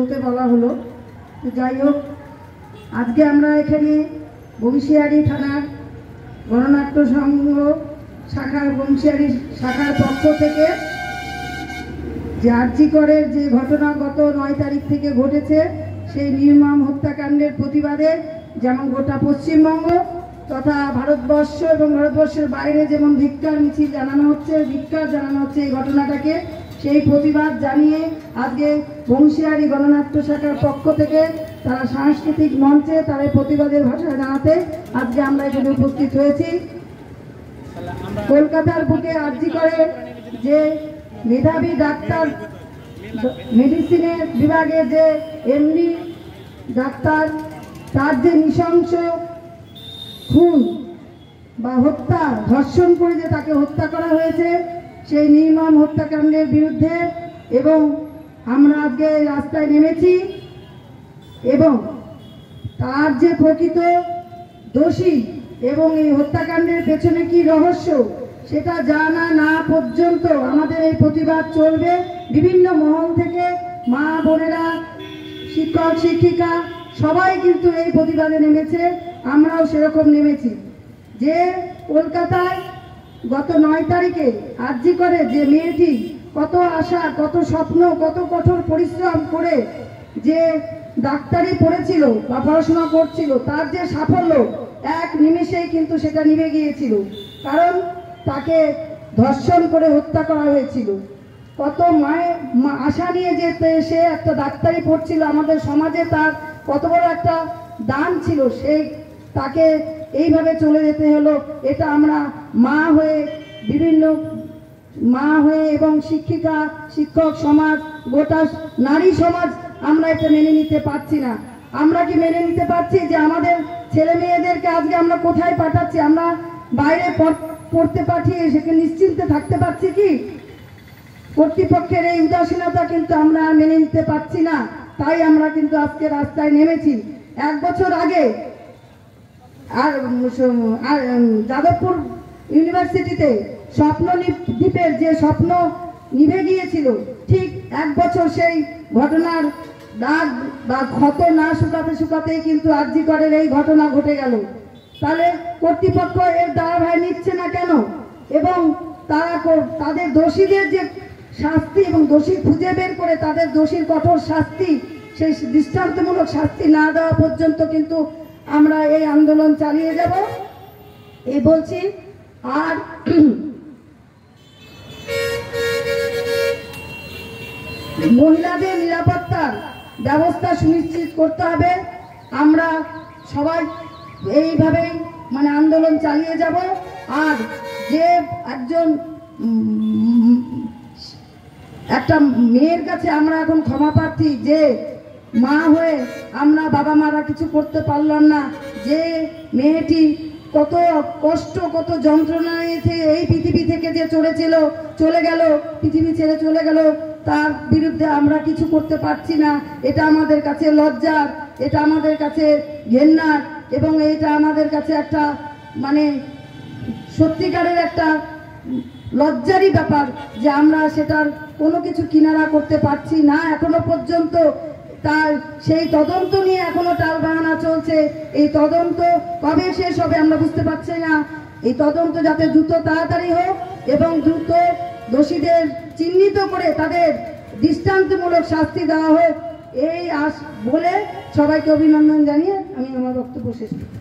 বলতে বলা হলো। যাই হোক, আজকে আমরা এখানে বংশিয়ারি থানার গণনাট্য সংঘ শাখার বংশিয়ারি শাখার পক্ষ থেকে যে আরজিকরের যে ঘটনা গত 9 তারিখ থেকে ঘটেছে, সেই নির্মম হত্যাকাণ্ডের প্রতিবাদে যেমন গোটা পশ্চিমবঙ্গ তথা ভারতবর্ষ এবং ভারতবর্ষের বাইরে যেমন ধিক্কার মিছিল জানানো হচ্ছে, ধিক্কার জানানো হচ্ছে এই ঘটনাটাকে, সেই প্রতিবাদ জানিয়ে আজকে বংশিয়ারি গণনাট্য শাখার পক্ষ থেকে তারা সাংস্কৃতিক মঞ্চে তারা প্রতিবাদের ভাষা জানাতে আজকে আমরা এখানে উপস্থিত হয়েছি। কলকাতার বুকে আরজিকরে যে মেধাবী ডাক্তার, মেডিসিনের বিভাগে যে এমডি ডাক্তার, তার যে নৃশংস খুন বা হত্যা, ধর্ষণ করে যে তাকে হত্যা করা হয়েছে, সেই নির্মম হত্যাকাণ্ডের বিরুদ্ধে এবং আমরা আজকে রাস্তায় নেমেছি এবং তার যে প্রকৃত দোষী এবং এই হত্যাকাণ্ডের পেছনে কি রহস্য সেটা জানা না পর্যন্ত আমাদের এই প্রতিবাদ চলবে। বিভিন্ন মহল থেকে মা বোনেরা, শিক্ষক শিক্ষিকা সবাই কিন্তু এই প্রতিবাদে নেমেছে, আমরাও সেরকম নেমেছি। যে কলকাতায় গত 9 তারিখে আরজিকরে যে মেয়েটি কত আশা, কত স্বপ্ন, কত কঠোর পরিশ্রম করে যে ডাক্তারি পড়েছিল বা পড়াশোনা করছিল, তার যে সাফল্য এক নিমেষেই কিন্তু সেটা নিভে গিয়েছিল, কারণ তাকে ধর্ষণ করে হত্যা করা হয়েছিল। কত মায়ের আশা নিয়ে যে সে একটা ডাক্তারি পড়ছিল, আমাদের সমাজে তার কত বড় একটা দান ছিল, সেই তাকে এইভাবে চলে যেতে হলো। এটা আমরা মা হয়ে, বিভিন্ন মা হয়ে এবং শিক্ষিকা, শিক্ষক সমাজ, গোটা নারী সমাজ আমরা এটা মেনে নিতে পারছি না। আমরা কি মেনে নিতে পারছি যে আমাদের ছেলে মেয়েদেরকে আজকে আমরা কোথায় পাঠাচ্ছি? আমরা বাইরে পড়তে পাঠিয়ে সেখানে নিশ্চিন্তে থাকতে পারছি কি? কর্তৃপক্ষের এই উদাসীনতা কিন্তু আমরা মেনে নিতে পারছি না, তাই আমরা কিন্তু আজকে রাস্তায় নেমেছি। 1 বছর আগে আর যাদবপুর ইউনিভার্সিটিতে স্বপ্নদ্বীপের যে স্বপ্ন নিভে গিয়েছিল, ঠিক 1 বছর সেই ঘটনার দাগ বা ক্ষত না শুকাতে শুকাতেই কিন্তু আরজিকরের এই ঘটনা ঘটে গেল। তাহলে কর্তৃপক্ষ এর দায়ভার নিচ্ছে না কেন? এবং তারা তাদের দোষীদের যে শাস্তি এবং দোষী খুঁজে বের করে তাদের দোষীর কঠোর শাস্তি, সেই দৃষ্টান্তমূলক শাস্তি না দেওয়া পর্যন্ত কিন্তু আমরা এই আন্দোলন চালিয়ে যাব এই বলছি। আর মহিলাদের নিরাপত্তার ব্যবস্থা সুনিশ্চিত করতে হবে। আমরা সবাই এইভাবেই আন্দোলন চালিয়ে যাব। আর যে একটা মেয়ের কাছে আমরা এখন ক্ষমা প্রার্থী, যে মা হয়ে আমরা বাবা মারা কিছু করতে পারলাম না, যে মেয়েটি কত কষ্ট, কত যন্ত্রণা এই পৃথিবী থেকে যে চলে গেল, পৃথিবী ছেড়ে চলে গেল, তার বিরুদ্ধে আমরা কিছু করতে পারছি না। এটা আমাদের কাছে লজ্জার, এটা আমাদের কাছে ঘেন্নার এবং এটা আমাদের কাছে একটা সত্যিকারের একটা লজ্জারই ব্যাপার যে আমরা সেটার কোনো কিছু কিনারা করতে পারছি না এখনো পর্যন্ত। তার সেই তদন্ত নিয়ে এখনো টালবাহানা চলছে। এই তদন্ত কবে শেষ হবে আমরা বুঝতে পারছি না। এই তদন্ত যাতে দ্রুত তাড়াতাড়ি হোক এবং দ্রুত দোষীদের চিহ্নিত করে তাদের দৃষ্টান্তমূলক শাস্তি দেওয়া হোক, এই বলে সবাইকে অভিনন্দন জানিয়ে আমি আমার বক্তব্য শেষ করছি।